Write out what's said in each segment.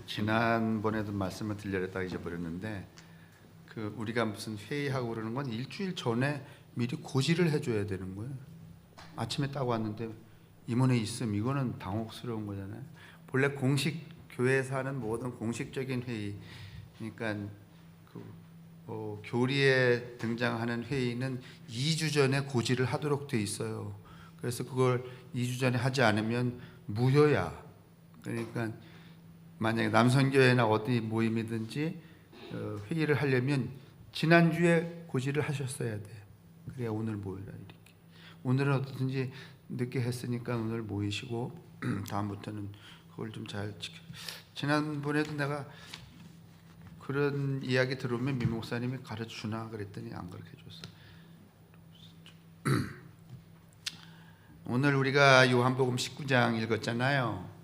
지난번에도 말씀을 드렸다가 잊어버렸는데 우리가 무슨 회의하고 그러는 건 일주일 전에 미리 고지를 해줘야 되는 거예요. 아침에 딱 왔는데 임원회 있음, 이거는 당혹스러운 거잖아요. 본래 공식 교회에서 하는 모든 공식적인 회의, 그러니까 교리에 등장하는 회의는 2주 전에 고지를 하도록 돼 있어요. 그래서 그걸 2주 전에 하지 않으면 무효야. 그러니까 만약에 남선교회나 어디 모임이든지 회의를 하려면 지난주에 고지를 하셨어야 돼. 그래야 오늘 모여라 이렇게. 오늘은 어떻든지 늦게 했으니까 오늘 모이시고 다음부터는 그걸 좀 잘 지켜. 지난번에도 내가 그런 이야기 들으면 민 목사님이 가르쳐 주나 그랬더니 안 가르쳐 줬어. 오늘 우리가 요한복음 19장 읽었잖아요.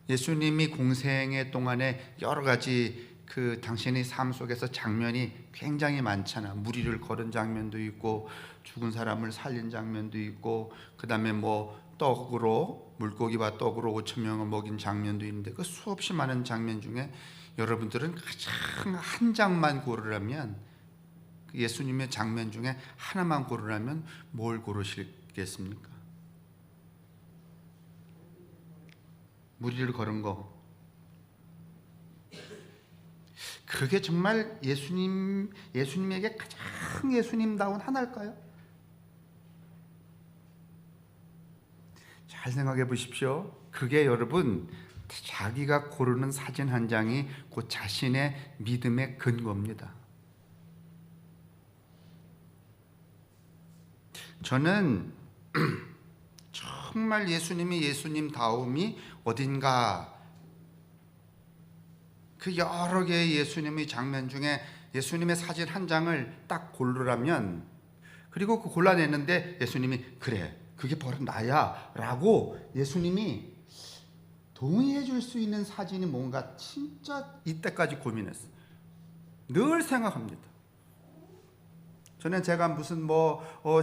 예수님이 공생의 동안에 여러 가지 당신의 삶 속에서 장면이 굉장히 많잖아. 무리를 걸은 장면도 있고 죽은 사람을 살린 장면도 있고 그다음에 떡으로 물고기와 떡으로 5천 명을 먹인 장면도 있는데 그 수없이 많은 장면 중에 여러분들은 가장 한 장만 고르라면 예수님의 장면 중에 하나만 고르라면 뭘 고르시겠습니까? 무리를 걸은 거. 그게 정말 예수님에게 가장 예수님다운 하나일까요? 잘 생각해 보십시오. 그게 여러분 자기가 고르는 사진 한 장이 그 자신의 믿음의 근거입니다. 저는 정말 예수님이 예수님다움이 어딘가 그 여러 개의 예수님의 장면 중에 예수님의 사진 한 장을 딱 고르라면, 그리고 그 골라냈는데 예수님이 그래 그게 바로 나야 라고 예수님이 동의해 줄 수 있는 사진이 뭔가 진짜 이때까지 고민했어요. 늘 생각합니다. 저는 제가 무슨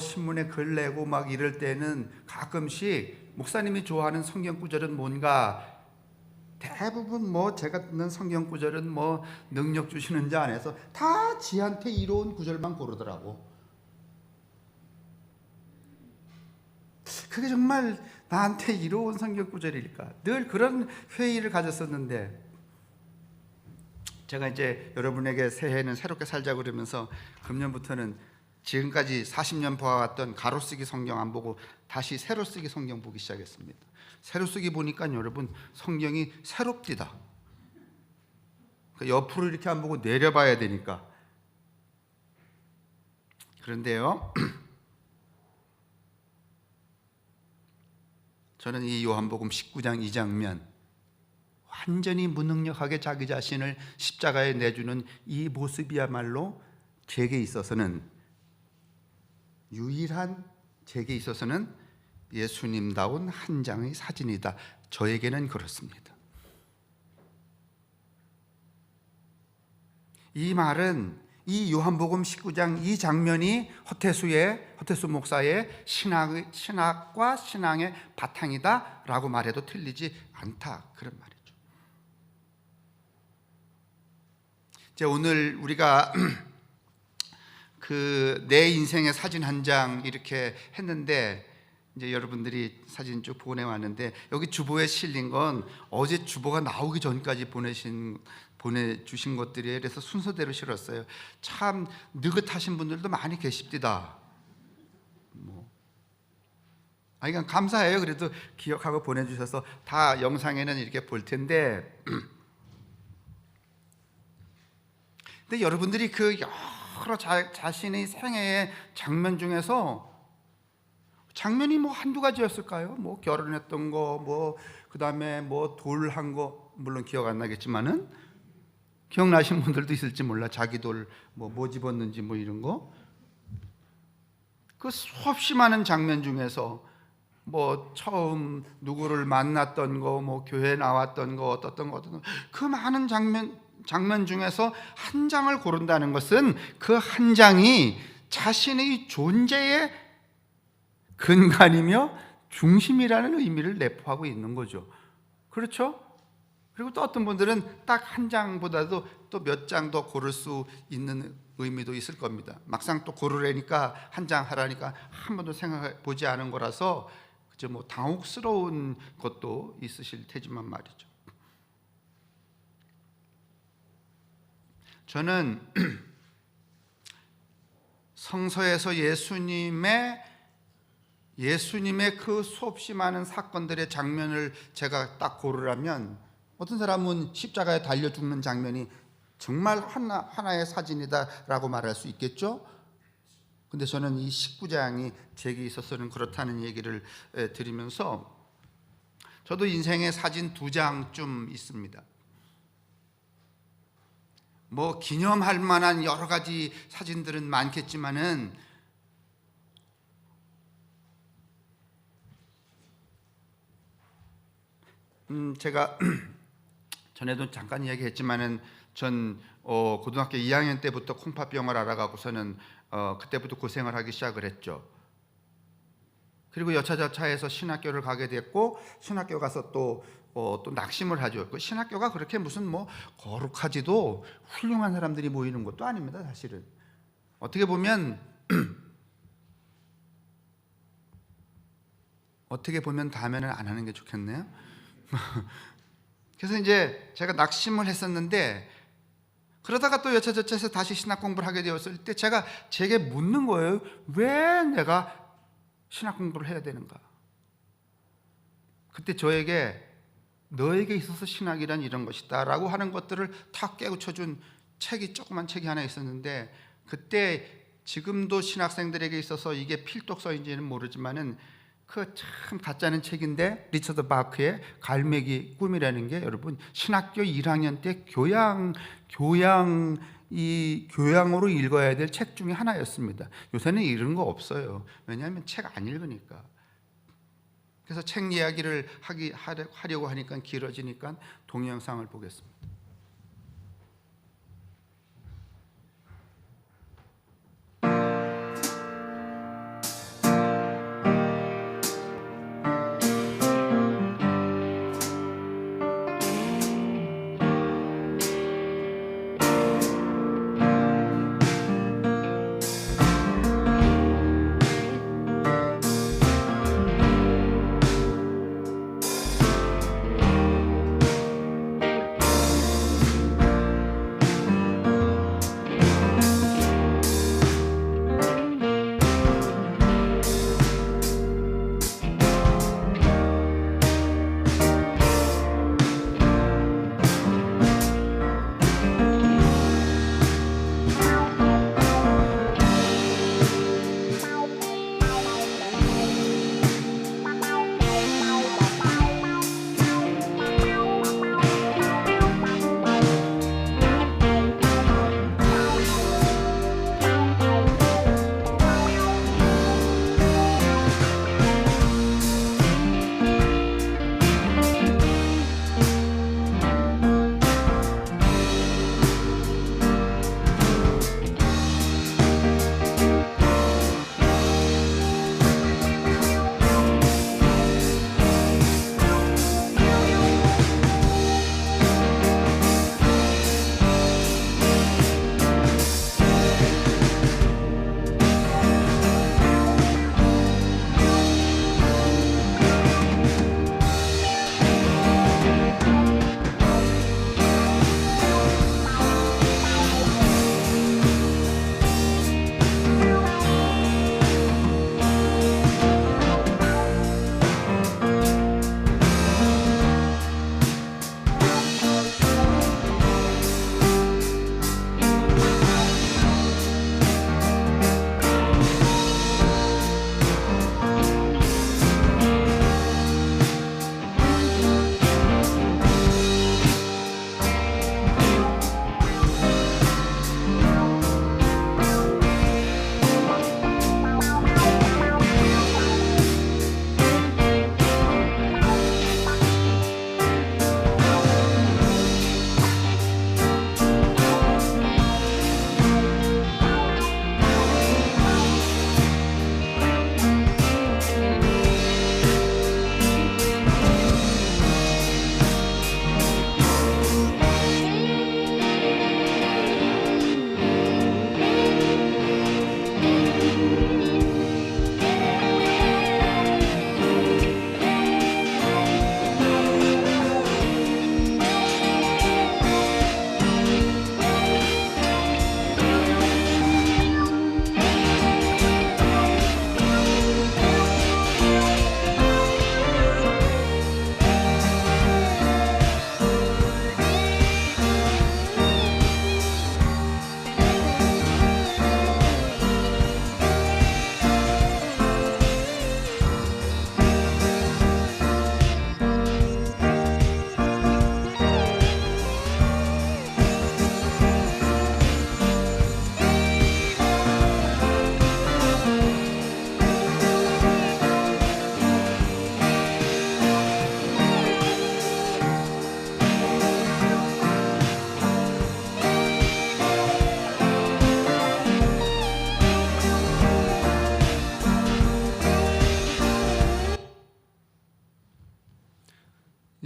신문에 글 내고 막 이럴 때는 가끔씩 목사님이 좋아하는 성경 구절은 뭔가, 대부분 제가 듣는 성경 구절은 능력 주시는 자 안에서 다 지한테 이로운 구절만 고르더라고. 그게 정말 나한테 이로운 성경 구절일까? 늘 그런 회의를 가졌었는데, 제가 이제 여러분에게 새해에는 새롭게 살자 그러면서 금년부터는 지금까지 40년 봐왔던 가로쓰기 성경 안 보고 다시 새로 쓰기 성경 보기 시작했습니다. 새로 쓰기 보니까 여러분 성경이 새롭디다. 옆으로 이렇게 안 보고 내려봐야 되니까. 그런데요, 저는 이 요한복음 19장 이 장면, 완전히 무능력하게 자기 자신을 십자가에 내주는 이 모습이야말로 제게 있어서는, 유일한 제게 있어서는 예수님다운 한 장의 사진이다. 저에게는 그렇습니다. 이 말은 이 요한복음 19장 이 장면이 허태수 목사의 신학과 신앙의 바탕이다 라고 말해도 틀리지 않다, 그런 말이죠. 이제 오늘 우리가 내 인생의 사진 한 장 이렇게 했는데, 이제 여러분들이 사진 쭉 보내왔는데 여기 주보에 실린 건 어제 주보가 나오기 전까지 보내주신 것들이에요. 그래서 순서대로 실었어요. 참 느긋하신 분들도 많이 계십니다. 그러니까 감사해요. 그래도 기억하고 보내주셔서 다 영상에는 이렇게 볼 텐데, 근데 여러분들이 그 여러 자신의 생애의 장면 중에서 장면이 한두 가지였을까요? 결혼했던 거, 그다음에 돌 한 거, 물론 기억 안 나겠지만은 기억나신 분들도 있을지 몰라. 자기 돌 뭐 집었는지 이런 거. 그 수없이 많은 장면 중에서 처음 누구를 만났던 거, 교회 나왔던 거, 어떤 거, 그 많은 장면 중에서 한 장을 고른다는 것은 그 한 장이 자신의 존재의 근간이며 중심이라는 의미를 내포하고 있는 거죠. 그렇죠? 그리고 또 어떤 분들은 딱 한 장보다도 또 몇 장 더 고를 수 있는 의미도 있을 겁니다. 막상 또 고르려니까 한 장 하라니까 한 번도 생각해 보지 않은 거라서 그저 뭐 당혹스러운 것도 있으실 테지만 말이죠. 저는 성서에서 예수님의 그 수없이 많은 사건들의 장면을 제가 딱 고르라면, 어떤 사람은 십자가에 달려 죽는 장면이 정말 하나의 사진이다라고 말할 수 있겠죠. 근데 저는 이 19장이 제게 있어서는 그렇다는 얘기를 드리면서, 저도 인생에 사진 2장쯤 있습니다. 뭐 기념할 만한 여러 가지 사진들은 많겠지만은 제가 전에도 잠깐 이야기했지만은 전 고등학교 2학년 때부터 콩팥병을 알아가고서는 그때부터 고생을 하기 시작을 했죠. 그리고 여차저차해서 신학교를 가게 됐고, 신학교 가서 또 낙심을 하죠. 그 신학교가 그렇게 무슨 뭐 거룩하지도 훌륭한 사람들이 모이는 것도 아닙니다. 사실은 어떻게 보면 다음에는 안 하는 게 좋겠네요. 그래서 이제 제가 낙심을 했었는데, 그러다가 또 여차저차해서 다시 신학 공부를 하게 되었을 때 제가 제게 묻는 거예요. 왜 내가 신학 공부를 해야 되는가? 그때 저에게 너에게 있어서 신학이란 이런 것이다 라고 하는 것들을 다 깨우쳐준 책이, 조그만 책이 하나 있었는데, 그때 지금도 신학생들에게 있어서 이게 필독서인지는 모르지만은 그 참 가짜는 책인데, 리처드 바크의 갈매기 꿈이라는 게, 여러분 신학교 1학년 때 교양으로 읽어야 될 책 중에 하나였습니다. 요새는 이런 거 없어요. 왜냐하면 책 안 읽으니까. 그래서 책 이야기를 하려고 하니까 길어지니까 동영상을 보겠습니다.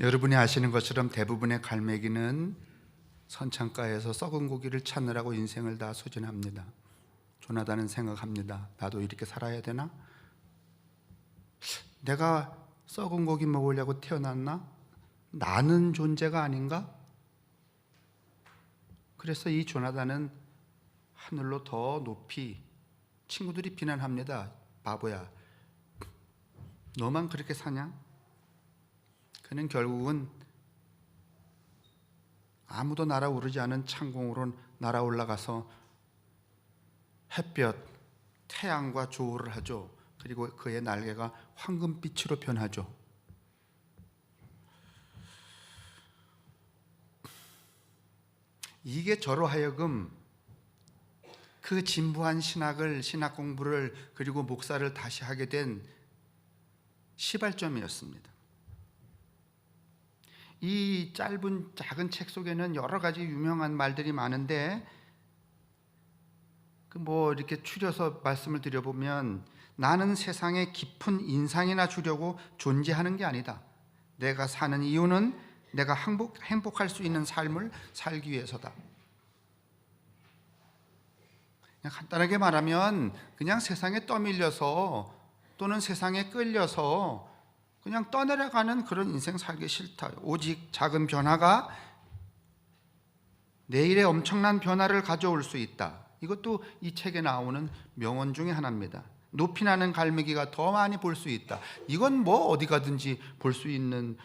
여러분이 아시는 것처럼 대부분의 갈매기는 선창가에서 썩은 고기를 찾느라고 인생을 다 소진합니다. 조나단은 생각합니다. 나도 이렇게 살아야 되나? 내가 썩은 고기 먹으려고 태어났나? 나는 존재가 아닌가? 그래서 이 조나단은 하늘로 더 높이, 친구들이 비난합니다. 바보야, 너만 그렇게 사냐? 그는 결국은 아무도 날아오르지 않은 창공으로 날아 올라가서 햇볕, 태양과 조우를 하죠. 그리고 그의 날개가 황금빛으로 변하죠. 이게 저로 하여금 그 진부한 신학 공부를 그리고 목사를 다시 하게 된 시발점이었습니다. 이 짧은 작은 책 속에는 여러 가지 유명한 말들이 많은데 이렇게 추려서 말씀을 드려보면, 나는 세상에 깊은 인상이나 주려고 존재하는 게 아니다. 내가 사는 이유는 내가 행복할 수 있는 삶을 살기 위해서다. 그냥 간단하게 말하면 그냥 세상에 떠밀려서 또는 세상에 끌려서 그냥 떠내려가는 그런 인생 살기 싫다. 오직 작은 변화가 내일의 엄청난 변화를 가져올 수 있다. 이것도 이 책에 나오는 명언 중에 하나입니다. 높이 나는 갈매기가 더 많이 볼 수 있다. 이건 어디 가든지 볼 수 있는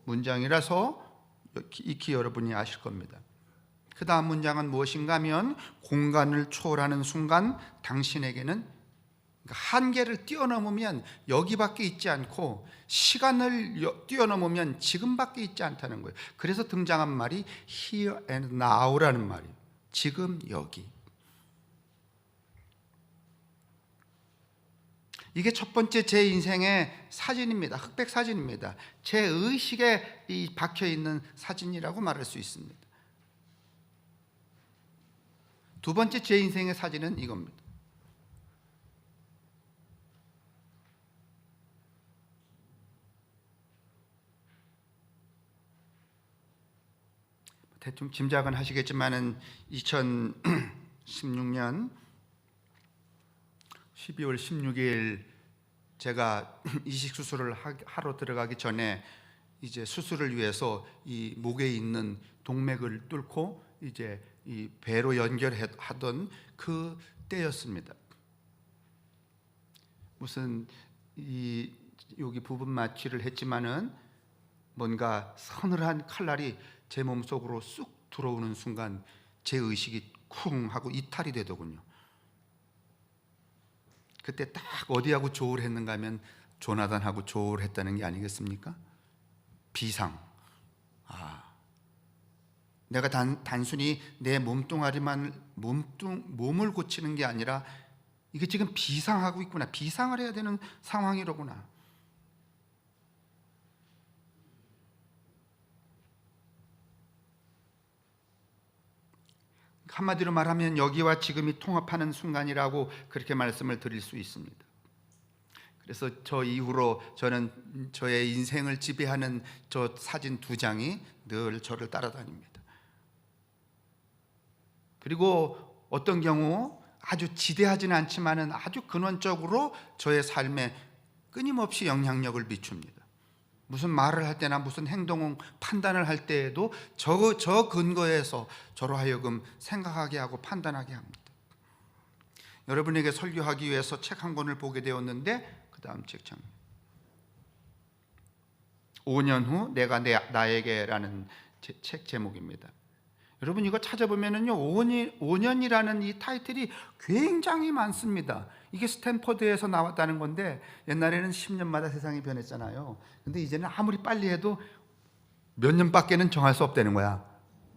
문장이라서 익히 여러분이 아실 겁니다. 그 다음 문장은 무엇인가 하면, 공간을 초월하는 순간 당신에게는, 한계를 뛰어넘으면 여기밖에 있지 않고 시간을 뛰어넘으면 지금밖에 있지 않다는 거예요. 그래서 등장한 말이 here and now라는 말이에요. 지금 여기. 이게 첫 번째 제 인생의 사진입니다. 흑백 사진입니다. 제 의식에 박혀 있는 사진이라고 말할 수 있습니다. 두 번째 제 인생의 사진은 이겁니다. 대충 짐작은 하시겠지만은 2016년 12월 16일 제가 이식 수술을 하러 들어가기 전에 이제 수술을 위해서 이 목에 있는 동맥을 뚫고 이제 이 배로 연결하던 그 때였습니다. 무슨 여기 부분 마취를 했지만은 뭔가 서늘한 칼날이 제 몸속으로 쑥 들어오는 순간 제 의식이 쿵 하고 이탈이 되더군요. 그때 딱 어디하고 조우를 했는가 하면 조나단하고 조우를 했다는 게 아니겠습니까? 비상. 내가 단순히 내 몸을 고치는 게 아니라 이게 지금 비상하고 있구나. 비상을 해야 되는 상황이로구나. 한마디로 말하면 여기와 지금이 통합하는 순간이라고 그렇게 말씀을 드릴 수 있습니다. 그래서 저 이후로 저는 저의 인생을 지배하는 저 사진 두 장이 늘 저를 따라다닙니다. 그리고 어떤 경우 아주 지대하지는 않지만은 아주 근원적으로 저의 삶에 끊임없이 영향력을 미칩니다. 무슨 말을 할 때나 무슨 행동 판단을 할 때에도 저 근거에서 저로 하여금 생각하게 하고 판단하게 합니다. 여러분에게 설교하기 위해서 책 한 권을 보게 되었는데, 그 다음 책장 5년 후 내가 나에게라는 책 제목입니다. 여러분 이거 찾아보면은요, 5년이라는 이 타이틀이 굉장히 많습니다. 이게 스탠퍼드에서 나왔다는 건데, 옛날에는 10년마다 세상이 변했잖아요. 근데 이제는 아무리 빨리 해도 몇 년밖에는 정할 수 없다는 거야.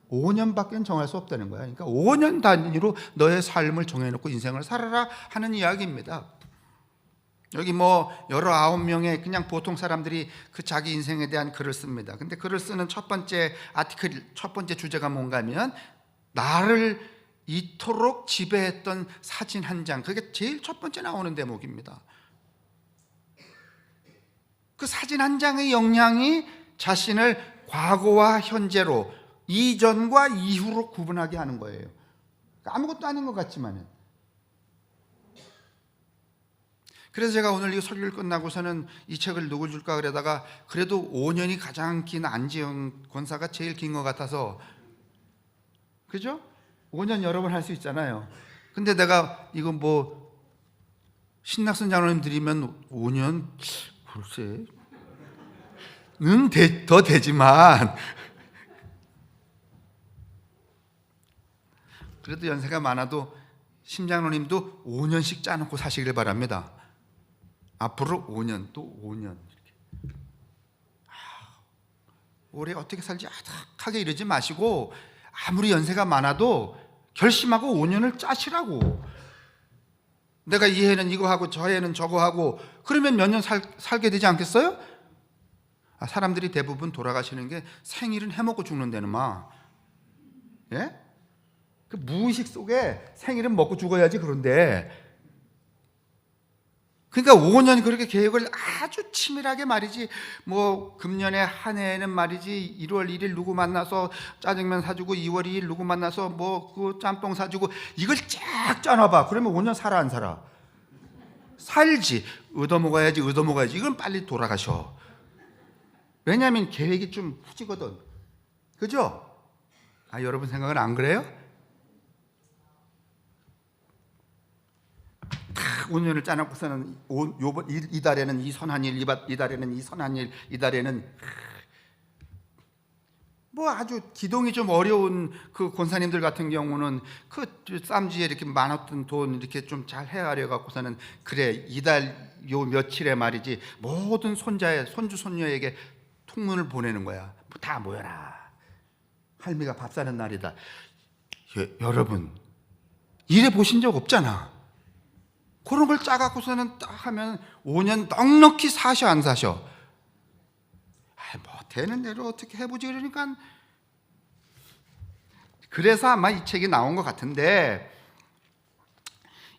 5년밖에는 정할 수 없다는 거야. 그러니까 5년 단위로 너의 삶을 정해놓고 인생을 살아라 하는 이야기입니다. 여기 19명의 그냥 보통 사람들이 그 자기 인생에 대한 글을 씁니다. 근데 글을 쓰는 첫 번째 주제가 뭔가 하면, 나를 이토록 지배했던 사진 한 장. 그게 제일 첫 번째 나오는 대목입니다. 그 사진 한 장의 영향이 자신을 과거와 현재로, 이전과 이후로 구분하게 하는 거예요. 아무것도 아닌 것 같지만은. 그래서 제가 오늘 이 설교를 끝나고서는 이 책을 누구 줄까 그러다가 그래도 5년이 가장 긴 안지영 권사가 제일 긴 것 같아서, 그죠? 5년 여러 번 할 수 있잖아요. 근데 내가 이거 뭐 신낙선 장로님 드리면 5년 글쎄 더 되지만 그래도 연세가 많아도 심장로님도 5년씩 짜놓고 사시길 바랍니다. 앞으로 5년 또 5년 이렇게. 올해 어떻게 살지 아득하게 이러지 마시고 아무리 연세가 많아도 결심하고 5년을 짜시라고. 내가 이 해는 이거 하고 저 해는 저거 하고 그러면 몇 년 살게 되지 않겠어요? 사람들이 대부분 돌아가시는 게 생일은 해먹고 죽는다는 마. 예? 그 무의식 속에 생일은 먹고 죽어야지. 그런데 그러니까 5년 그렇게 계획을 아주 치밀하게 말이지, 뭐 금년에 한 해에는 말이지 1월 1일 누구 만나서 짜장면 사주고 2월 2일 누구 만나서 뭐 그 짬뽕 사주고 이걸 쫙 짜놔봐. 그러면 5년 살아 안 살아? 살지. 얻어먹어야지. 이건 빨리 돌아가셔. 왜냐하면 계획이 좀 후지거든. 그죠? 여러분 생각은 안 그래요? 딱 5년을 짜놓고서는 이 달에는 이 선한 일, 이 달에는 이 선한 일, 이 달에는 뭐 아주 기동이 좀 어려운 그 권사님들 같은 경우는 그 쌈지에 이렇게 많았던 돈 이렇게 좀 잘 헤아려 갖고서는 그래 이달 요 며칠에 말이지 모든 손주 손녀에게 통문을 보내는 거야. 다 모여라. 할미가 밥 사는 날이다. 여러분 이래 보신 적 없잖아. 그런 걸 짜갖고서는 딱 하면 5년 넉넉히 사셔 안 사셔? 뭐 되는 대로 어떻게 해보지. 그러니까 그래서 아마 이 책이 나온 것 같은데,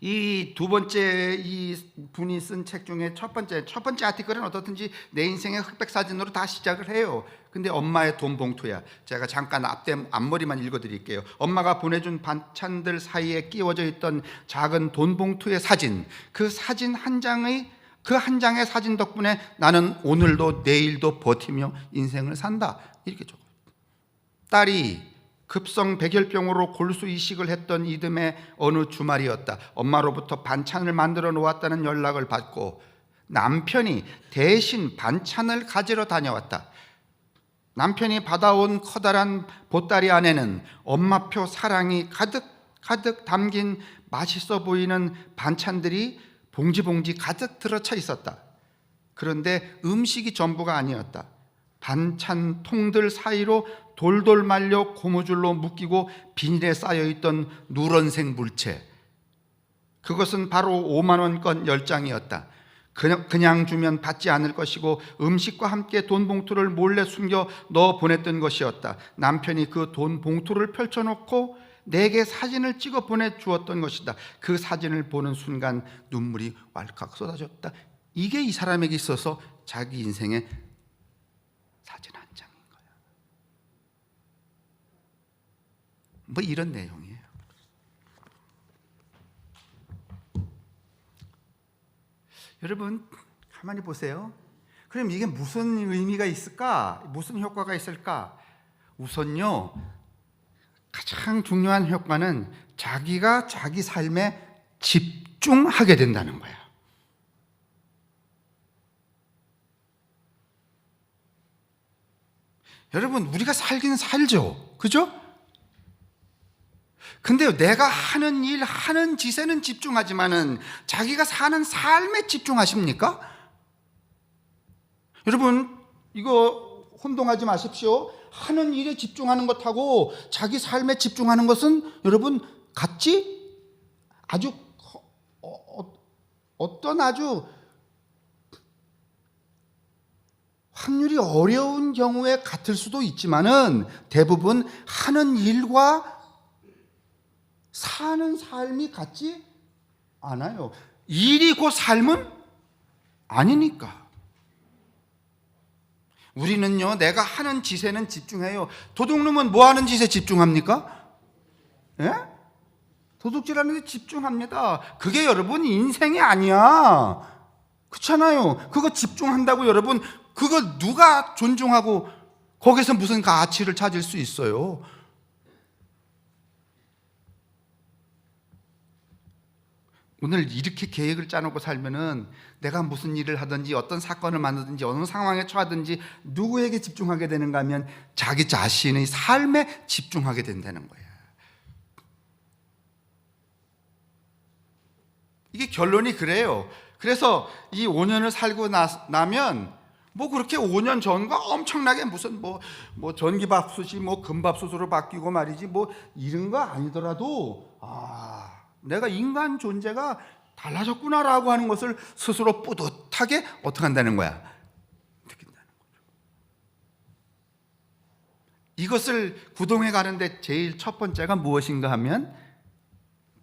이 두 번째 이 분이 쓴 책 중에 첫 번째 아티클은 어떻든지 내 인생의 흑백 사진으로 다 시작을 해요. 근데 엄마의 돈 봉투야. 제가 잠깐 앞머리만 읽어드릴게요. 엄마가 보내준 반찬들 사이에 끼워져 있던 작은 돈 봉투의 사진, 그 사진 한 장의 사진 덕분에 나는 오늘도 내일도 버티며 인생을 산다. 이렇게 적어요. 딸이 급성 백열병으로 골수 이식을 했던 이듬해 어느 주말이었다. 엄마로부터 반찬을 만들어 놓았다는 연락을 받고 남편이 대신 반찬을 가지러 다녀왔다. 남편이 받아온 커다란 보따리 안에는 엄마표 사랑이 가득 담긴 맛있어 보이는 반찬들이 봉지 가득 들어차 있었다. 그런데 음식이 전부가 아니었다. 반찬 통들 사이로 돌돌 말려 고무줄로 묶이고 비닐에 쌓여있던 누런색 물체, 그것은 바로 5만 원권 10장이었다. 그냥 주면 받지 않을 것이고 음식과 함께 돈 봉투를 몰래 숨겨 넣어 보냈던 것이었다. 남편이 그 돈 봉투를 펼쳐놓고 내게 사진을 찍어 보내주었던 것이다. 그 사진을 보는 순간 눈물이 왈칵 쏟아졌다. 이게 이 사람에게 있어서 자기 인생의 사진 한 장인 거야. 뭐 이런 내용이에요. 여러분 가만히 보세요. 그럼 이게 무슨 의미가 있을까? 무슨 효과가 있을까? 우선요, 가장 중요한 효과는 자기가 자기 삶에 집중하게 된다는 거야. 여러분 우리가 살긴 살죠. 그죠? 근데 내가 하는 일, 하는 짓에는 집중하지만은 자기가 사는 삶에 집중하십니까? 여러분 이거 혼동하지 마십시오. 하는 일에 집중하는 것하고 자기 삶에 집중하는 것은 여러분 같지? 아주 어떤 아주 확률이 어려운 경우에 같을 수도 있지만은 대부분 하는 일과 사는 삶이 같지 않아요. 일이 곧 삶은 아니니까. 우리는요, 내가 하는 짓에는 집중해요. 도둑놈은 뭐 하는 짓에 집중합니까? 예? 도둑질하는 데 집중합니다. 그게 여러분 인생이 아니야. 그렇잖아요. 그거 집중한다고 여러분, 그거 누가 존중하고 거기서 무슨 가치를 찾을 수 있어요? 오늘 이렇게 계획을 짜놓고 살면은 내가 무슨 일을 하든지 어떤 사건을 만들든지 어느 상황에 처하든지 누구에게 집중하게 되는가 하면 자기 자신의 삶에 집중하게 된다는 거야. 이게 결론이 그래요. 그래서 이 5년을 살고 나면 뭐 그렇게 5년 전과 엄청나게 무슨 뭐 전기밥솥이 뭐 금밥솥으로 바뀌고 말이지 뭐 이런 거 아니더라도 내가 인간 존재가 달라졌구나라고 하는 것을 스스로 뿌듯하게 어떻게 한다는 거야? 느낀다는 거죠. 이것을 구동해 가는데 제일 첫 번째가 무엇인가 하면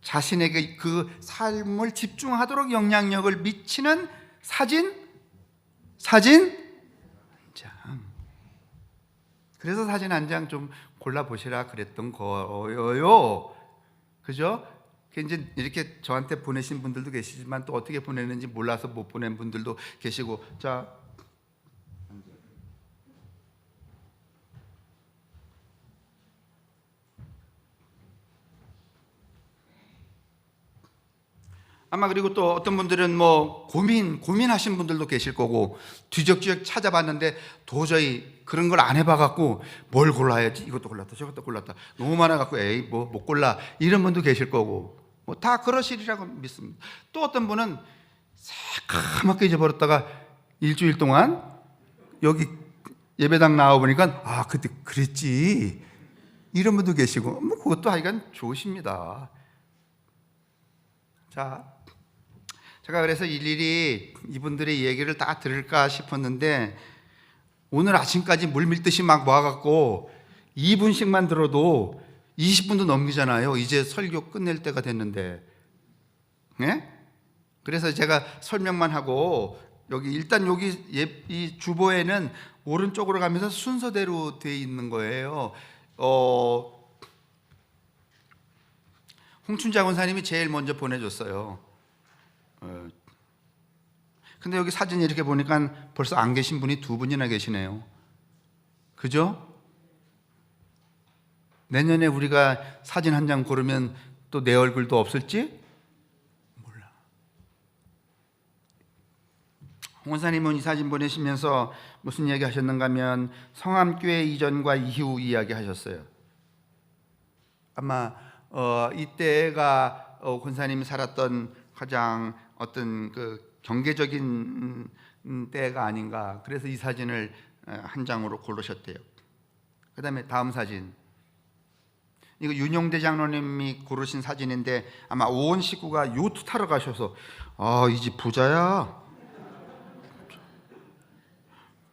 자신에게 그 삶을 집중하도록 영향력을 미치는 사진 한 장. 그래서 사진 한 장 좀 골라보시라 그랬던 거예요. 그죠? 이제 이렇게 저한테 보내신 분들도 계시지만 또 어떻게 보내는지 몰라서 못 보낸 분들도 계시고, 자, 아마 그리고 또 어떤 분들은 뭐 고민하신 분들도 계실 거고, 뒤적뒤적 찾아봤는데 도저히 그런 걸 안 해봐갖고 뭘 골라야지, 이것도 골랐다 저것도 골랐다 너무 많아갖고 에이 뭐 못 골라, 이런 분도 계실 거고, 뭐 다 그러시리라고 믿습니다. 또 어떤 분은 새까맣게 잊어버렸다가 일주일 동안 여기 예배당 나와보니까 그때 그랬지, 이런 분도 계시고, 뭐 그것도 하여간 좋으십니다. 자, 제가 그래서 일일이 이분들의 얘기를 다 들을까 싶었는데 오늘 아침까지 물밀듯이 막 모아갖고 2분씩만 들어도 20분도 넘기잖아요. 이제 설교 끝낼 때가 됐는데, 네? 그래서 제가 설명만 하고 일단 여기 이 주보에는 오른쪽으로 가면서 순서대로 돼 있는 거예요. 홍춘자 권사님이 제일 먼저 보내줬어요. 근데 여기 사진 이렇게 보니까 벌써 안 계신 분이 2분이나 계시네요. 그죠? 내년에 우리가 사진 한 장 고르면 또 내 얼굴도 없을지 몰라. 홍 권사님은 이 사진 보내시면서 무슨 이야기 하셨는가 하면 성암교회 이전과 이후 이야기 하셨어요. 아마 이때가 권사님이 살았던 가장 어떤 그 경계적인 때가 아닌가. 그래서 이 사진을 한 장으로 고르셨대요. 그 다음에 다음 사진, 이거 윤용대 장로님이 고르신 사진인데 아마 온 식구가 요트 타러 가셔서 이 집 부자야.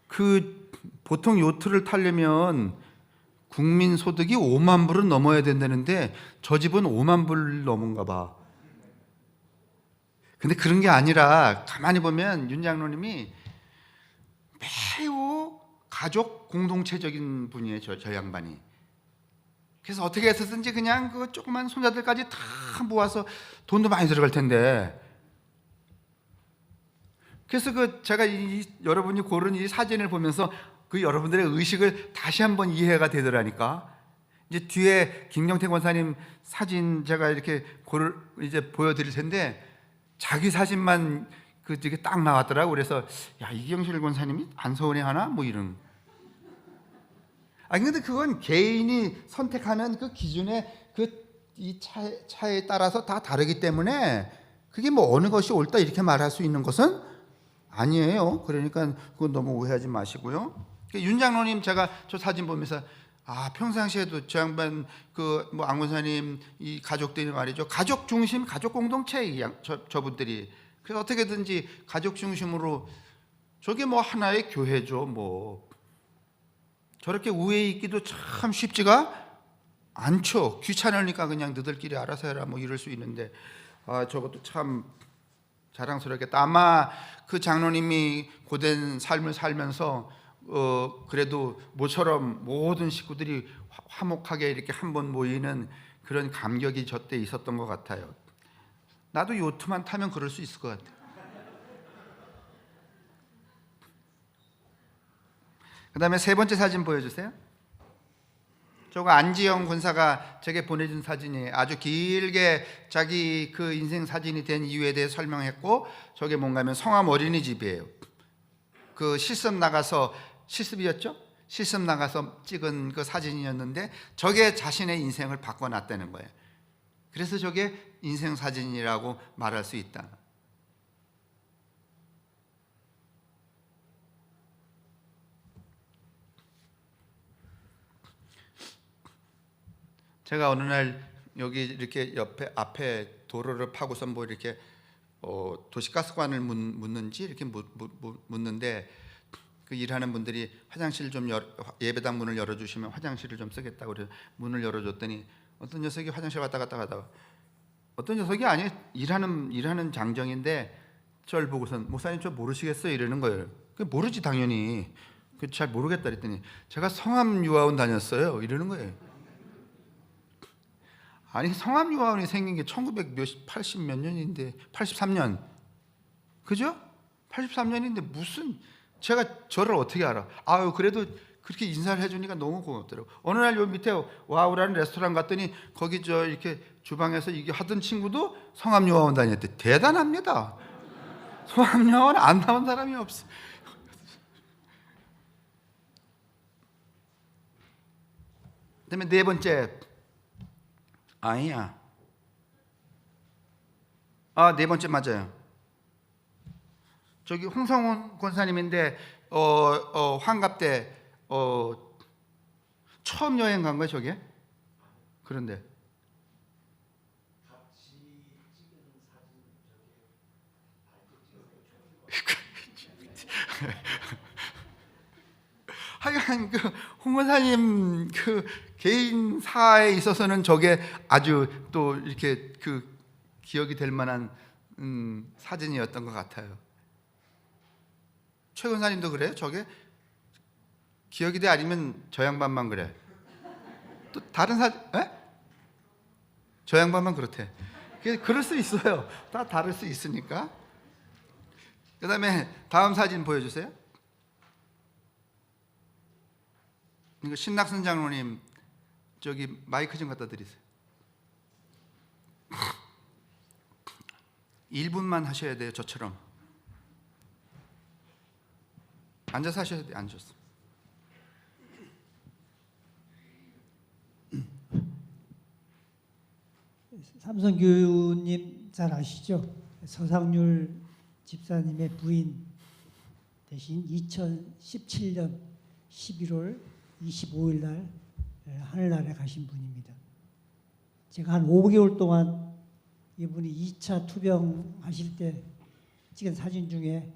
그 보통 요트를 타려면 국민 소득이 5만 불은 넘어야 된다는데 저 집은 5만 불 넘은가 봐. 근데 그런 게 아니라 가만히 보면 윤 장로님이 매우 가족 공동체적인 분이에요. 저 양반이. 그래서 어떻게 해서든지 그냥 그 조그만 손자들까지 다 모아서 돈도 많이 들어갈 텐데, 그래서 제가 여러분이 고른 이 사진을 보면서 그 여러분들의 의식을 다시 한번 이해가 되더라니까. 이제 뒤에 김경태 권사님 사진 제가 이렇게 이제 보여드릴 텐데 자기 사진만 이게 딱 나왔더라고. 그래서 야, 이경실 권사님이 안 서운해하나 뭐 이런. 근데 그건 개인이 선택하는 그 기준에 이 차에 따라서 다 다르기 때문에 그게 뭐 어느 것이 옳다 이렇게 말할 수 있는 것은 아니에요. 그러니까 그건 너무 오해하지 마시고요. 윤 장로님 제가 저 사진 보면서 평상시에도 저 양반 안 권사님 이 가족들이 말이죠, 가족 중심 가족 공동체 저분들이. 그래서 어떻게든지 가족 중심으로, 저게 뭐 하나의 교회죠. 뭐 저렇게 우애에 있기도 참 쉽지가 않죠. 귀찮으니까 그냥 너들끼리 알아서 해라 뭐 이럴 수 있는데 저것도 참 자랑스럽겠다. 아마 그 장로님이 고된 삶을 살면서 그래도 모처럼 모든 식구들이 화목하게 이렇게 한번 모이는 그런 감격이 저때 있었던 것 같아요. 나도 요트만 타면 그럴 수 있을 것 같아요. 그 다음에 세 번째 사진 보여주세요. 저거 안지영 군사가 제게 보내준 사진이에요. 아주 길게 자기 그 인생 사진이 된 이유에 대해 설명했고, 저게 뭔가면 성암 어린이집이에요. 그 실습 나가서, 실습이었죠? 실습 나가서 찍은 그 사진이었는데 저게 자신의 인생을 바꿔놨다는 거예요. 그래서 저게 인생 사진이라고 말할 수 있다. 제가 어느 날 여기 이렇게 옆에 앞에 도로를 파고서 뭐 이렇게 도시가스관을 묻는지 이렇게 묻는데 그 일하는 분들이 화장실 좀 예배당 문을 열어주시면 화장실을 좀 쓰겠다고 그래서 문을 열어줬더니 어떤 녀석이 화장실 왔다 갔다 하다가, 어떤 녀석이 아니 일하는 장정인데 저를 보고선 목사님 저 모르시겠어요 이러는 거예요. 그 모르지 당연히. 그 잘 모르겠다 그랬더니 제가 성암 유아원 다녔어요 이러는 거예요. 아니 성암 유아원이 생긴 게 1980 몇 년인데 83년 그죠? 83년인데 무슨, 제가 저를 어떻게 알아? 아유 그래도 그렇게 인사를 해주니까 너무 고맙더라고. 어느 날 요 밑에 와우라는 레스토랑 갔더니 거기 저 이렇게 주방에서 이게 하던 친구도 성암 유아원 다녔대. 대단합니다. 성암 유아원 안 나온 사람이 없어. 그다음에 네 번째, 아니야. 네 번째 맞아요. 저기 홍성훈 권사님인데 환갑 때 처음 여행 간 거예요, 저게? 그런데 하여간 그 홍 권사님 그 개인사에 있어서는 저게 아주 또 이렇게 그 기억이 될 만한 사진이었던 것 같아요. 최 권사님도 그래요? 저게 기억이 돼? 아니면 저 양반만 그래? 또 다른 사진? 저 양반만 그렇대. 그럴 수 있어요. 다 다를 수 있으니까. 그 다음에 다음 사진 보여주세요. 이거 신낙선 장로님 저기 마이크 좀 갖다 드리세요. 1분만 하셔야 돼요. 저처럼 앉아서 하셔야 돼요. 앉아서. 삼성교우님 잘 아시죠? 서상률 집사님의 부인 대신 2017년 11월 25일 날 하늘나라에 가신 분입니다. 제가 한 5개월 동안 이분이 2차 투병하실 때 찍은 사진 중에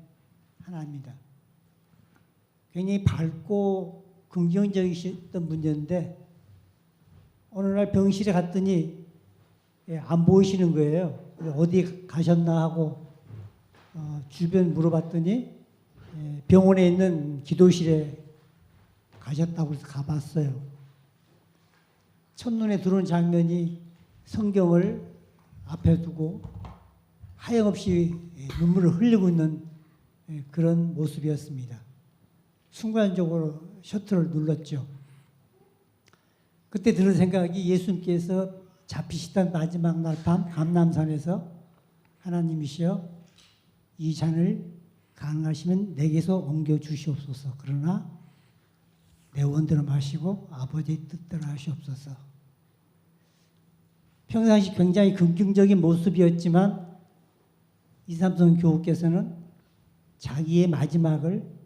하나입니다. 굉장히 밝고 긍정적이셨던 분이었는데 어느 날 병실에 갔더니 안 보이시는 거예요. 어디 가셨나 하고 주변 물어봤더니 병원에 있는 기도실에 가셨다고 해서 가봤어요. 첫눈에 들어온 장면이 성경을 앞에 두고 하염없이 눈물을 흘리고 있는 그런 모습이었습니다. 순간적으로 셔터를 눌렀죠. 그때 드는 생각이 예수님께서 잡히시던 마지막 날 밤 감람산에서 하나님이시여 이 잔을 가능하시면 내게서 옮겨 주시옵소서. 그러나 내 원대로 마시고 아버지의 뜻대로 하시옵소서. 평상시 굉장히 긍정적인 모습이었지만 이삼성 교우께서는 자기의 마지막을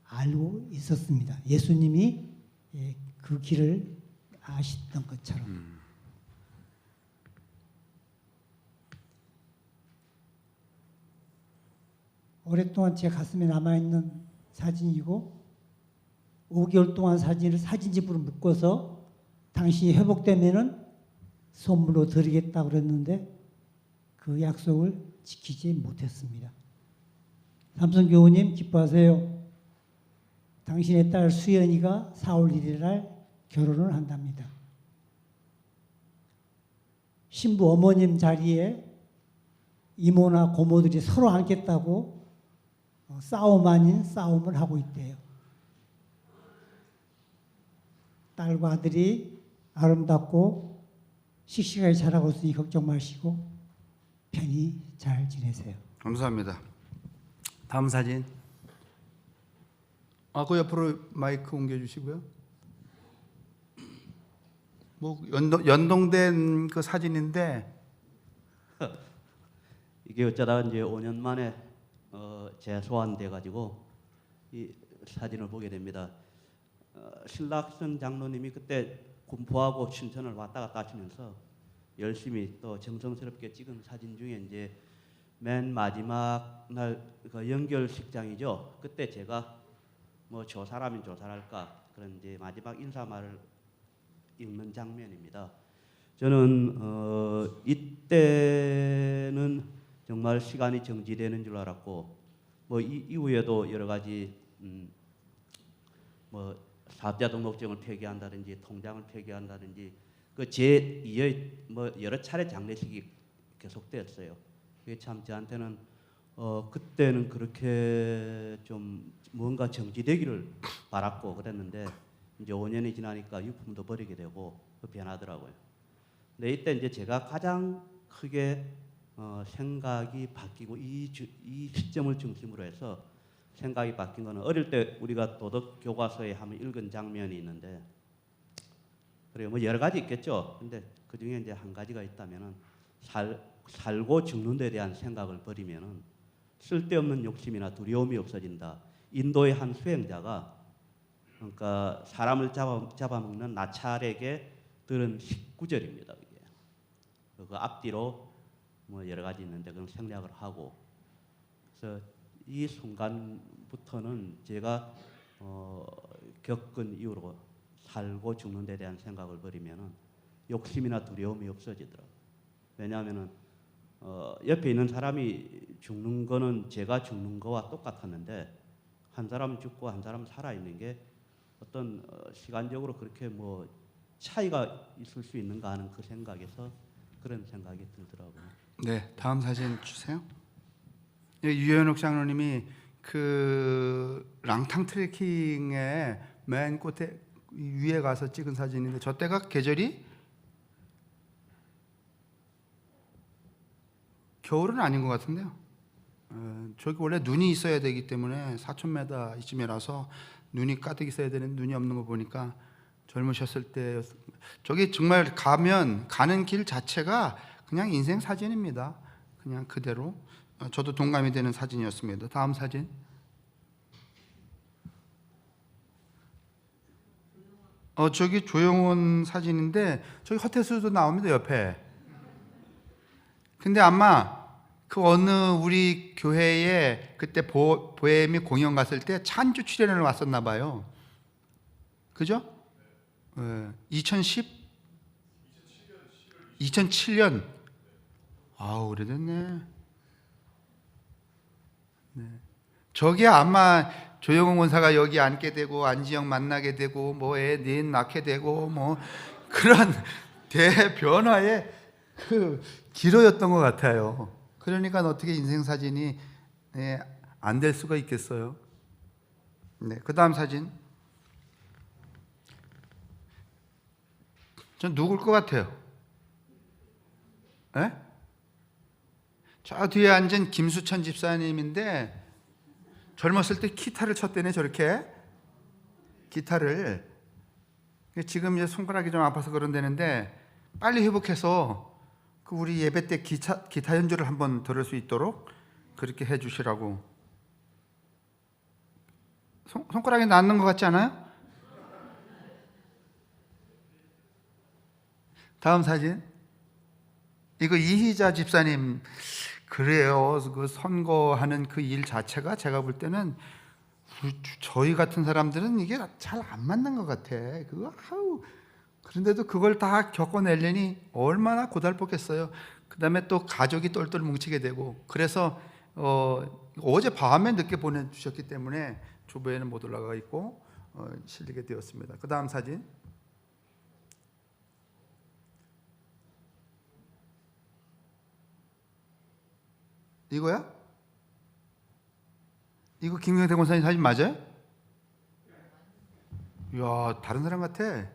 알고 있었습니다. 예수님이 그 길을 아시던 것처럼. 오랫동안 제 가슴에 남아있는 사진이고 5개월 동안 사진을 사진집으로 묶어서 당신이 회복되면은 선물로 드리겠다고 그랬는데 그 약속을 지키지 못했습니다. 삼성교우님 기뻐하세요. 당신의 딸 수연이가 4월 1일 날 결혼을 한답니다. 신부 어머님 자리에 이모나 고모들이 서로 앉겠다고 싸움 아닌 싸움을 하고 있대요. 딸과 아들이 아름답고 씩씩하게 자라고 있으니 걱정 마시고 편히 잘 지내세요. 감사합니다. 다음 사진. 그 옆으로 마이크 옮겨주시고요. 뭐 연동된 그 사진인데 이게 어쩌다가 이제 5년 만에 재소환돼 가지고 이 사진을 보게 됩니다. 신락선 장로님이 그때 군포하고 춘천을 왔다 갔다 하시면서 열심히 또 정성스럽게 찍은 사진 중에 이제 맨 마지막 날 그 연결식장이죠. 그때 제가 뭐 조사라면 조사랄까 그런 이제 마지막 인사말을 읽는 장면입니다. 저는 이때는 정말 시간이 정지되는 줄 알았고 뭐 이후에도 여러 가지 뭐 사업자 등록증을 폐기한다든지 통장을 폐기한다든지 그 제2의 뭐 여러 차례 장례식이 계속되었어요. 그게 참 저한테는 그때는 그렇게 좀 뭔가 정지되기를 바랐고 그랬는데 이제 5년이 지나니까 유품도 버리게 되고 변하더라고요. 근데 이때 이제 제가 가장 크게 생각이 바뀌고 이 시점을 중심으로 해서 생각이 바뀐 거는 어릴 때 우리가 도덕 교과서에 한번 읽은 장면이 있는데 그래요. 뭐 여러 가지 있겠죠. 근데 그 중에 이제 한 가지가 있다면은 살고 죽는 데 대한 생각을 버리면은 쓸데없는 욕심이나 두려움이 없어진다. 인도의 한 수행자가 그러니까 사람을 잡아먹는 나찰에게 들은 19절입니다. 이게. 그 앞뒤로 뭐 여러 가지 있는데 그런 생략을 하고 그래서 이 순간부터는 제가 겪은 이후로 살고 죽는 데 대한 생각을 버리면은 욕심이나 두려움이 없어지더라고요. 왜냐하면은 옆에 있는 사람이 죽는 거는 제가 죽는 거와 똑같았는데 한 사람은 죽고 한 사람은 살아 있는 게 어떤 시간적으로 그렇게 뭐 차이가 있을 수 있는가 하는 그 생각에서 그런 생각이 들더라고요. 네, 다음 사진 주세요. 유현옥 장로님이 그 랑탕 트레킹의 맨 끝에 위에 가서 찍은 사진인데 저 때가 계절이 겨울은 아닌 것 같은데요. 저기 원래 눈이 있어야 되기 때문에 4,000m 이쯤이라서 눈이 가득 있어야 되는 눈이 없는 거 보니까 젊으셨을 때 저기 정말 가는 길 자체가 그냥 인생 사진입니다. 그냥 그대로 저도 동감이 되는 사진이었습니다. 다음 사진. 저기 조영원 사진인데 저기 허태수도 나옵니다 옆에. 근데 아마 그 어느 우리 교회에 그때 보엠이 공연 갔을 때 찬주 출연을 왔었나 봐요. 그죠? 2007년. 오래됐네. 네. 저게 아마 조영훈 원사가 여기 앉게 되고 안지영 만나게 되고 뭐 애 넷 낳게 되고 뭐 그런 대변화의 그 기로였던 것 같아요. 그러니까 어떻게 인생 사진이 안 될 수가 있겠어요. 네, 그 다음 사진. 전 누굴 것 같아요? 에? 저 뒤에 앉은 김수천 집사님인데 젊었을 때 기타를 쳤대네 저렇게 기타를. 지금 이제 손가락이 좀 아파서 그런다는데 빨리 회복해서 그 우리 예배 때 기타 연주를 한번 들을 수 있도록 그렇게 해주시라고. 손가락이 낫는 것 같지 않아요? 다음 사진. 이거 이희자 집사님. 그래요. 그 선거하는 그 일 자체가 제가 볼 때는 저희 같은 사람들은 이게 잘 안 맞는 것 같아. 그런데도 그걸 다 겪어내려니 얼마나 고달팠겠어요. 그 다음에 또 가족이 똘똘 뭉치게 되고 그래서 어제 밤에 늦게 보내주셨기 때문에 주부에는 못 올라가 있고 실리게 되었습니다. 그 다음 사진. 이거야? 이거 김경태 권사님 사진 맞아요? 이야, 다른 사람 같아.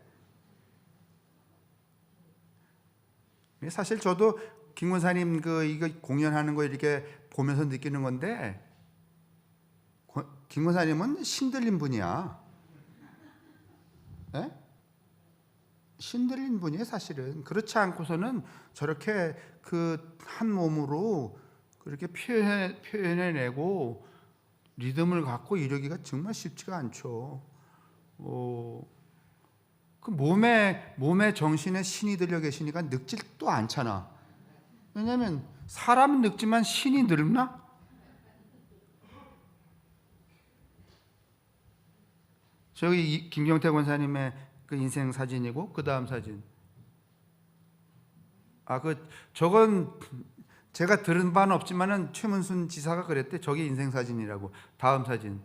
사실 저도 김 권사님 이거 공연하는 거 이렇게 보면서 느끼는 건데, 김 권사님은 신들린 분이야. 예? 신들린 분이에요, 사실은. 그렇지 않고서는 저렇게 그 한 몸으로 그렇게 표현해내고 리듬을 갖고 이러기가 정말 쉽지가 않죠. 그 몸에 정신에 신이 들려 계시니까 늙지도 않잖아. 왜냐하면 사람은 늙지만 신이 늙나? 저기 김경태 권사님의 그 인생 사진이고 그 다음 사진. 저건 제가 들은 바는 없지만은 최문순 지사가 그랬대. 저게 인생 사진이라고. 다음 사진.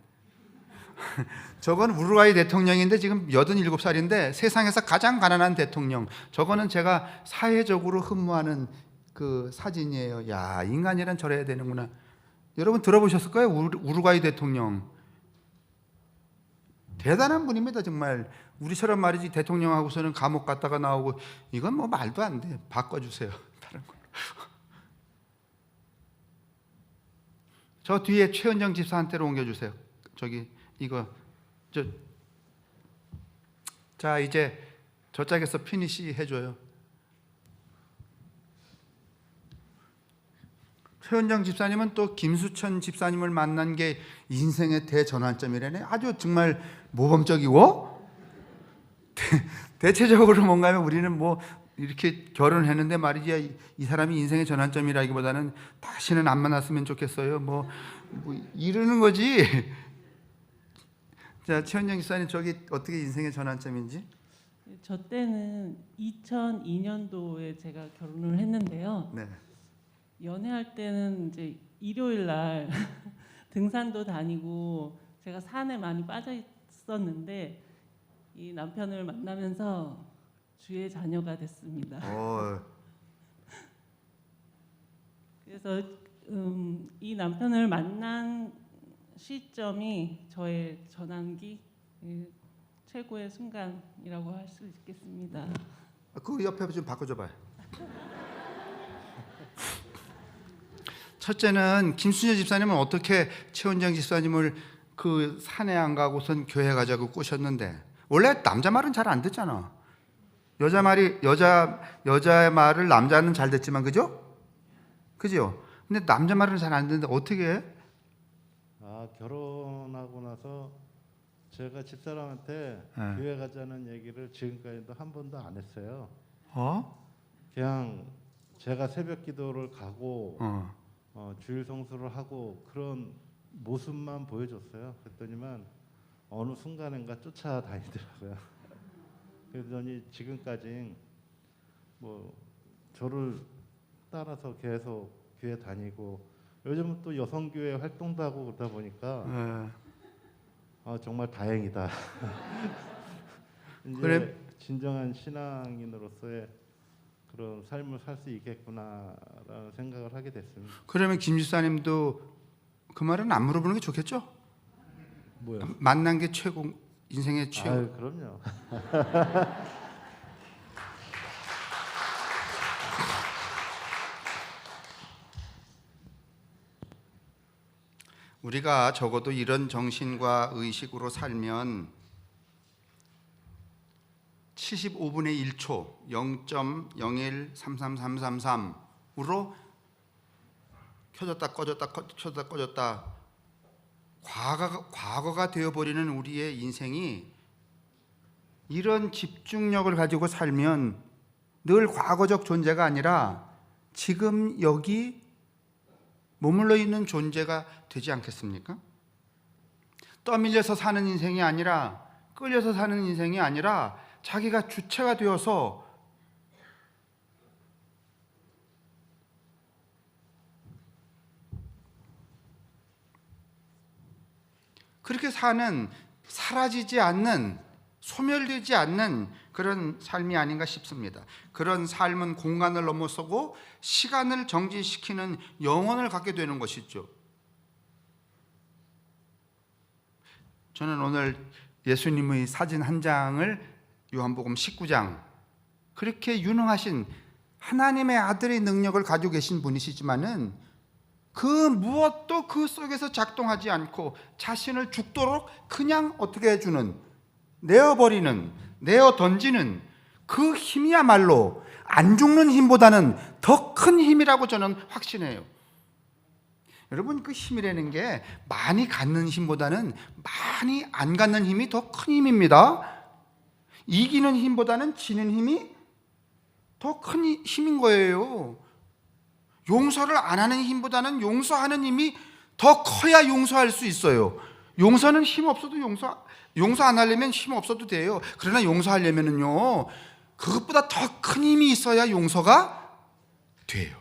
저건 우루과이 대통령인데 지금 87살인데 세상에서 가장 가난한 대통령. 저거는 제가 사회적으로 흠모하는 그 사진이에요. 야, 인간이란 저래야 되는구나. 여러분 들어보셨을 거예요? 우루과이 대통령. 대단한 분입니다, 정말. 우리처럼 말이지 대통령하고서는 감옥 갔다가 나오고 이건 뭐 말도 안 돼. 바꿔주세요. 다른 거. 저 뒤에 최은정 집사한테로 옮겨주세요. 저기 이거 자 이제 저 짝에서 피니시 해줘요. 최은정 집사님은 또 김수천 집사님을 만난 게 인생의 대전환점이라네. 아주 정말 모범적이고 대체적으로 뭔가 하면 우리는 뭐 이렇게 결혼했는데 말이지 이 사람이 인생의 전환점이라기보다는 다시는 안 만났으면 좋겠어요. 뭐 이러는 거지. 자, 최은정 집사님 저기 어떻게 인생의 전환점인지? 저 때는 2002년도에 제가 결혼을 했는데요. 네. 연애할 때는 이제 일요일 날 등산도 다니고 제가 산에 많이 빠져 있었는데 이 남편을 만나면서 주의 자녀가 됐습니다. 그래서 이 남편을 만난 시점이 저의 전환기 최고의 순간이라고 할 수 있겠습니다. 그 옆에 좀 바꿔줘봐요. 첫째는 김순재 집사님은 어떻게 최은정 집사님을 그 산에 안 가고선 교회 가자고 꼬셨는데, 원래 남자 말은 잘 안 듣잖아. 여자 말을 남자는 잘 듣지만, 그죠? 근데 남자 말은 잘 안 듣는데 어떻게 해? 결혼하고 나서 제가 집사람한테 교회 가자는 얘기를 지금까지도 한 번도 안 했어요. 그냥 제가 새벽 기도를 가고 주일 성수를 하고 그런 모습만 보여줬어요. 그랬더니만 어느 순간인가 쫓아다니더라고요. 그러더니 지금까지 뭐 저를 따라서 계속 교회 다니고, 요즘은 또 여성교회 활동도 하고 그러다 보니까 정말 다행이다. 이제 그래. 진정한 신앙인으로서의 그런 삶을 살 수 있겠구나라는 생각을 하게 됐습니다. 그러면 김 집사님도 그 말은 안 물어보는 게 좋겠죠? 뭐요? 만난 게 최고, 인생의 최고. 그럼요. 우리가 적어도 이런 정신과 의식으로 살면 75분의 1초 0.0133333으로 켜졌다 꺼졌다 과거가 되어버리는 우리의 인생이 이런 집중력을 가지고 살면 늘 과거적 존재가 아니라 지금 여기 머물러 있는 존재가 되지 않겠습니까? 떠밀려서 사는 인생이 아니라, 끌려서 사는 인생이 아니라 자기가 주체가 되어서 그렇게 사는, 사라지지 않는, 소멸되지 않는 그런 삶이 아닌가 싶습니다. 그런 삶은 공간을 넘어서고 시간을 정지시키는 영혼을 갖게 되는 것이죠. 저는 오늘 예수님의 사진 한 장을 요한복음 19장, 그렇게 유능하신 하나님의 아들의 능력을 가지고 계신 분이시지만은 그 무엇도 그 속에서 작동하지 않고 자신을 죽도록 그냥 어떻게 해주는, 내어버리는, 내어 던지는 그 힘이야말로 안 죽는 힘보다는 더 큰 힘이라고 저는 확신해요. 여러분, 그 힘이라는 게 많이 갖는 힘보다는 많이 안 갖는 힘이 더 큰 힘입니다. 이기는 힘보다는 지는 힘이 더 큰 힘인 거예요. 용서를 안 하는 힘보다는 용서하는 힘이 더 커야 용서할 수 있어요. 용서는 힘 없어도 용서 안 하려면 힘 없어도 돼요. 그러나 용서하려면은요, 그것보다 더 큰 힘이 있어야 용서가 돼요.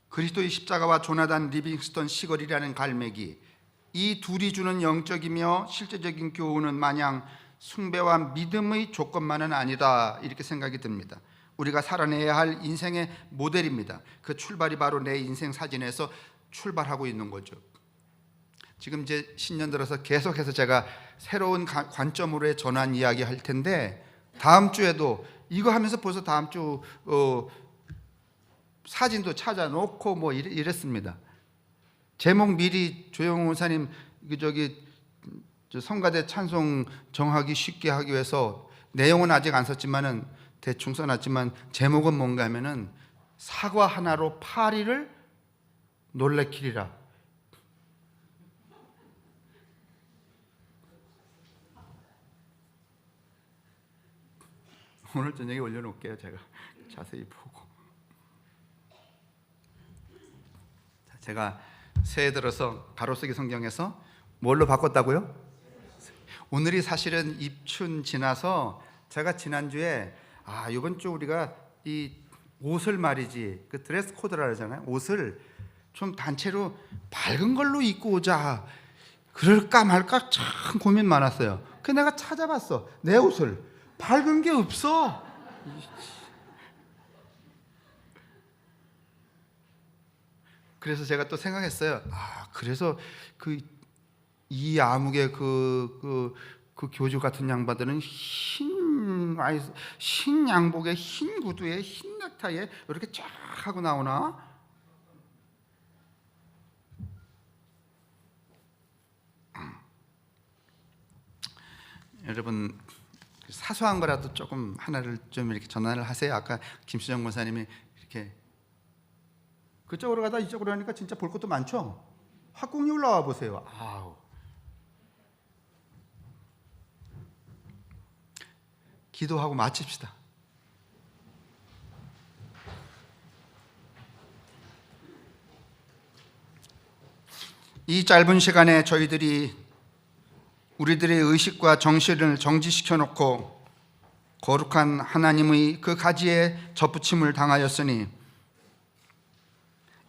그리스도의 십자가와 조나단 리빙스턴 시거리라는 갈매기, 이 둘이 주는 영적이며 실제적인 교훈은 마냥 숭배와 믿음의 조건만은 아니다, 이렇게 생각이 듭니다. 우리가 살아내야 할 인생의 모델입니다. 그 출발이 바로 내 인생 사진에서 출발하고 있는 거죠. 지금 이제 신년 들어서 계속해서 제가 새로운 관점으로의 전환 이야기 할 텐데, 다음 주에도 이거 하면서 벌써 다음 주 사진도 찾아놓고 뭐 이랬습니다. 제목 미리 조영훈 원사님 성가대 찬송 정하기 쉽게 하기 위해서 내용은 아직 안 썼지만은 대충 써놨지만 제목은 뭔가 하면은 사과 하나로 파리를 놀래키리라. 오늘 저녁에 올려놓을게요. 제가 자세히 보고. 제가 새해 들어서 가로쓰기 성경에서 뭘로 바꿨다고요? 오늘이 사실은 입춘 지나서 제가 지난주에 이번 주 우리가 이 옷을 말이지, 그 드레스 코드라 그러잖아요. 옷을 좀 단체로 밝은 걸로 입고 오자, 그럴까 말까 참 고민 많았어요. 그래서 내가 찾아봤어. 내 옷을 밝은 게 없어. 그래서 제가 또 생각했어요. 그래서 이 암흑의 그 교주 같은 양반들은 흰 양복에 흰 구두에 흰 넥타이에 이렇게 쫙 하고 나오나? 여러분, 사소한 거라도 조금 하나를 좀 이렇게 전환을 하세요. 아까 김수정 권사님이 이렇게 그쪽으로 가다 이쪽으로 하니까 진짜 볼 것도 많죠. 학궁이 올라와 보세요. 기도하고 마칩시다. 이 짧은 시간에 저희들이 우리들의 의식과 정신을 정지시켜 놓고 거룩한 하나님의 그 가지에 접붙임을 당하였으니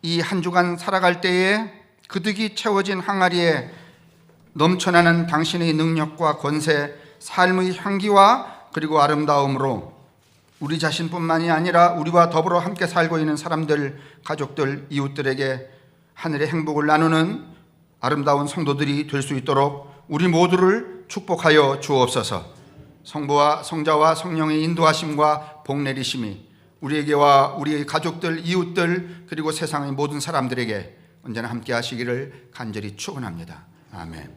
이 한 주간 살아갈 때에 그득이 채워진 항아리에 넘쳐나는 당신의 능력과 권세, 삶의 향기와 그리고 아름다움으로 우리 자신뿐만이 아니라 우리와 더불어 함께 살고 있는 사람들, 가족들, 이웃들에게 하늘의 행복을 나누는 아름다운 성도들이 될 수 있도록 우리 모두를 축복하여 주옵소서. 성부와 성자와 성령의 인도하심과 복내리심이 우리에게와 우리의 가족들, 이웃들, 그리고 세상의 모든 사람들에게 언제나 함께 하시기를 간절히 축원합니다. 아멘.